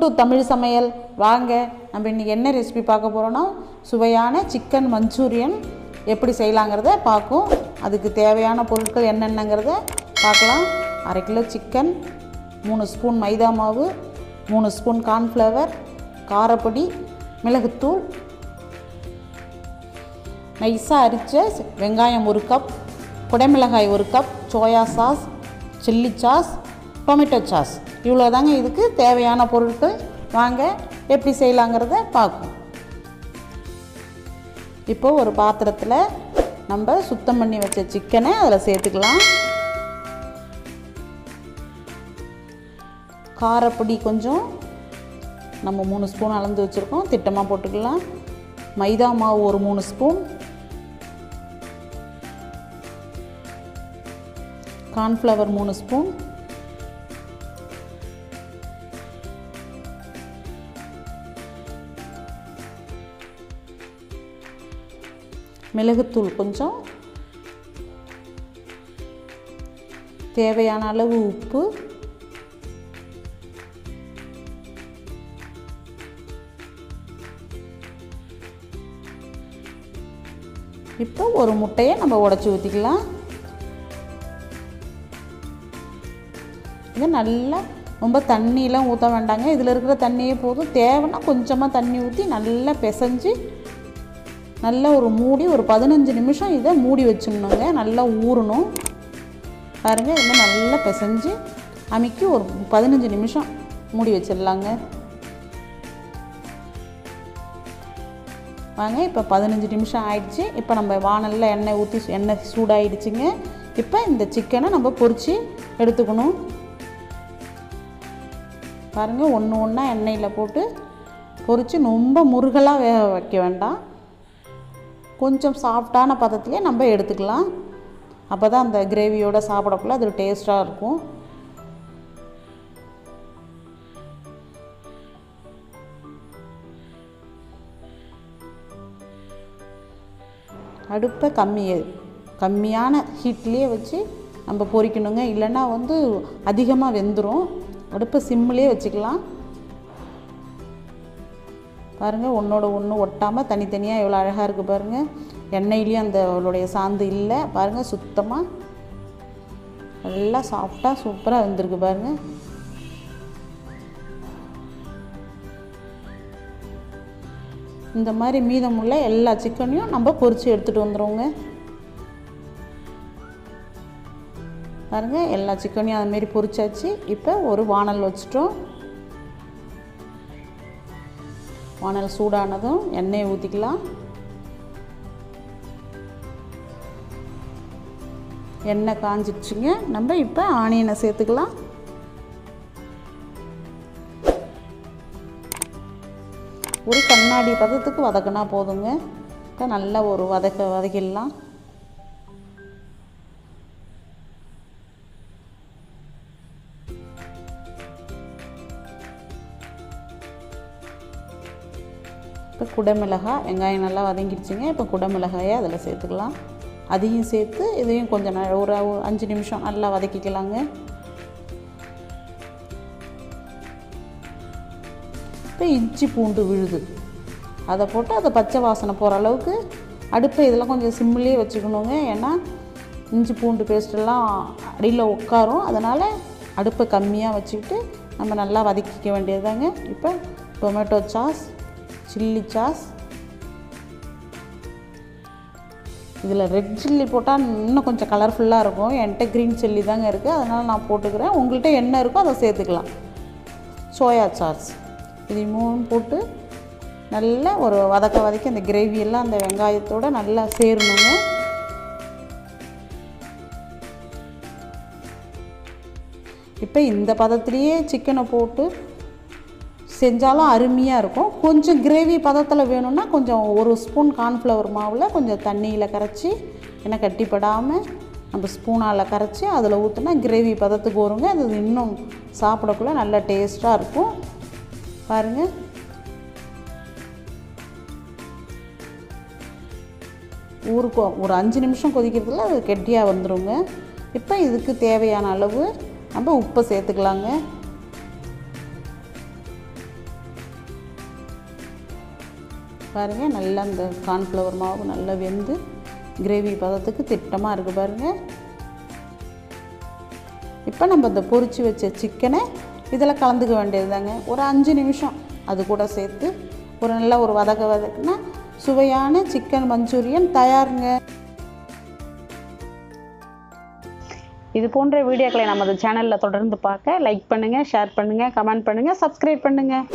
Welcome to Tamil சமையல். வாங்க, நம்ம இன்றைக்கி என்ன ரெசிபி பார்க்க போகிறோன்னா சுவையான சிக்கன் மஞ்சூரியன் எப்படி செய்யலாங்கிறத பார்க்கும். அதுக்கு தேவையான பொருட்கள் என்னென்னங்கிறத பார்க்கலாம். 1/2 கிலோ சிக்கன், 3 ஸ்பூன் மைதா மாவு, 3 ஸ்பூன் கார்ன்ஃப்ளவர், காரப்பொடி, மிளகுத்தூள், நைஸாக அரிச்ச வெங்காயம் 1 கப், குடைமிளகாய் 1 cup, soya sauce, chilli sauce, tomato sauce. இவ்வளோ தாங்க இதுக்கு தேவையான பொருட்கள். வாங்க எப்படி செய்யலாங்கிறத பார்ப்போம். இப்போது ஒரு பாத்திரத்தில் நம்ம சுத்தம் பண்ணி வச்ச சிக்கனை அதில் சேர்த்துக்கலாம். காரப்பொடி கொஞ்சம் நம்ம 3 ஸ்பூன் அளந்து வச்சுருக்கோம், திட்டமாக போட்டுக்கலாம். மைதா மாவு ஒரு 3 ஸ்பூன், கார்ன்ஃப்ளவர் 3 ஸ்பூன், மிளகுத்தூள் கொஞ்சம், தேவையான அளவு உப்பு, இப்போ ஒரு முட்டையை நம்ம உடைச்சி ஊற்றிக்கலாம். இது நல்லா ரொம்ப தண்ணியெலாம் ஊற்ற வேண்டாங்க, இதில் இருக்கிற தண்ணியே போதும். தேவைன்னா கொஞ்சமாக தண்ணி ஊற்றி நல்லா பிசைஞ்சு நல்லா ஒரு மூடி ஒரு 15 நிமிஷம் இதை மூடி வச்சிடணுங்க. நல்லா ஊறணும் பாருங்கள். இதை நல்லா பிசைஞ்சு அமுக்கி ஒரு 15 நிமிஷம் மூடி வச்சிடலாங்க. வாங்க, இப்போ 15 நிமிஷம் ஆயிடுச்சு. இப்போ நம்ம வானலில் எண்ணெய் ஊற்றி எண்ணெய் சூடாகிடுச்சிங்க. இப்போ இந்த சிக்கனை நம்ம பொரித்து எடுத்துக்கணும். பாருங்கள், ஒன்று ஒன்றா எண்ணெயில் போட்டு பொரித்து ரொம்ப முருகலாக வேக வைக்க வேண்டாம், கொஞ்சம் சாஃப்டான பதத்திலே நம்ம எடுத்துக்கலாம். அப்போ தான் அந்த கிரேவியோடு சாப்பிடக்குள்ள அது டேஸ்ட்டாக இருக்கும். அடுப்பை கம்மியான ஹீட்லேயே வச்சு நம்ம பொரிக்கணுங்க, இல்லைன்னா அதிகமாக வெந்துடும். அடுப்பை சிம்மிலே வச்சுக்கலாம். பாருங்கள், ஒன்றோட ஒன்று ஒட்டாமல் தனித்தனியாக எவ்வளோ அழகாக இருக்குது பாருங்கள். எண்ணெயிலையும் அந்த அவளுடைய சாந்து இல்லை பாருங்கள், சுத்தமாக நல்லா சாஃப்டாக சூப்பராக வெந்திருக்கு பாருங்கள். இந்த மாதிரி மீதமுள்ள எல்லா சிக்கனையும் நம்ம பொரித்து எடுத்துகிட்டு வந்துடுவோங்க. பாருங்கள், எல்லா சிக்கனையும் அதுமாரி பொரிச்சாச்சு. இப்போ ஒரு வானல் வச்சிட்டோம். வானல் சூடானதும் எண்ணெயை ஊற்றிக்கலாம். எண்ணெய் காஞ்சிடுச்சுங்க. நம்ம இப்போ ஆனியனை சேர்த்துக்கலாம். ஒரு கண்ணாடி பதத்துக்கு வதக்கினா போதுங்க. இப்போ நல்லா ஒரு வதக்கிடலாம். இப்போ குடைமிளகாய், வெங்காயம் நல்லா வதங்கிடுச்சிங்க. இப்போ குடைமிளகாயை அதில் சேர்த்துக்கலாம். அதையும் சேர்த்து இதையும் கொஞ்சம் ஒரு 5 நிமிஷம் நல்லா வதக்கிக்கலாங்க. இப்போ இஞ்சி பூண்டு விழுது அதை போட்டு அதை பச்சை வாசனை போகிற அளவுக்கு அடுப்பை இதெல்லாம் கொஞ்சம் சிம்மிலே வச்சுக்கணுங்க. ஏன்னா இஞ்சி பூண்டு பேஸ்ட்டெல்லாம் அடியில் உட்காரும், அதனால் அடுப்பை கம்மியாக வச்சுக்கிட்டு நம்ம நல்லா வதக்கிக்க வேண்டியதுதாங்க. இப்போ டொமேட்டோ சாஸ், சில்லி சாஸ், இதில் ரெட் சில்லி போட்டால் இன்னும் கொஞ்சம் கலர்ஃபுல்லாக இருக்கும். என்கிட்ட க்ரீன் சில்லி தாங்க இருக்குது, அதனால் நான் போட்டுக்கிறேன். உங்கள்கிட்ட என்ன இருக்கோ அதை சேர்த்துக்கலாம். சோயா சாஸ், இது 3 போட்டு நல்லா ஒரு வதக்கி அந்த கிரேவியெல்லாம் அந்த வெங்காயத்தோடு நல்லா சேரணுங்க. இப்போ இந்த பதத்துலேயே சிக்கனை போட்டு செஞ்சாலும் அருமையாக இருக்கும். கொஞ்சம் கிரேவி பதத்தில் வேணும்னா கொஞ்சம் 1 ஸ்பூன் கார்ன்ஃப்ளவர் மாவில் கொஞ்சம் தண்ணியில் கரைச்சி, ஏன்னா கட்டிப்படாமல் நம்ம ஸ்பூனால் கரைச்சி அதில் ஊற்றினா கிரேவி பதத்துக்கு வருங்க. அது இன்னும் சாப்பிடக்குள்ள நல்ல டேஸ்ட்டாக இருக்கும். பாருங்கள், ஒரு 5 நிமிஷம் கொதிக்கிறதுல அது கெட்டியாக வந்துடுங்க. இப்போ இதுக்கு தேவையான அளவு நம்ம உப்பை சேர்த்துக்கலாங்க. பாருங்கள், நல்லா அந்த கார்ன்ஃப்ளவர் மாவு நல்லா வெந்து கிரேவி பதத்துக்கு திட்டமாக இருக்குது பாருங்கள். இப்போ நம்ம இந்த பொரிச்சு வச்ச சிக்கனை இதில் கலந்துக்க வேண்டியது தாங்க. ஒரு 5 நிமிஷம் அது கூட சேர்த்து ஒரு நல்ல ஒரு வதக்குனா சுவையான சிக்கன் மஞ்சூரியன் தயாருங்க. இது போன்ற வீடியோக்களை நமது சேனலில் தொடர்ந்து பார்க்க லைக் பண்ணுங்கள், ஷேர் பண்ணுங்கள், கமெண்ட் பண்ணுங்கள், சப்ஸ்கிரைப் பண்ணுங்கள்.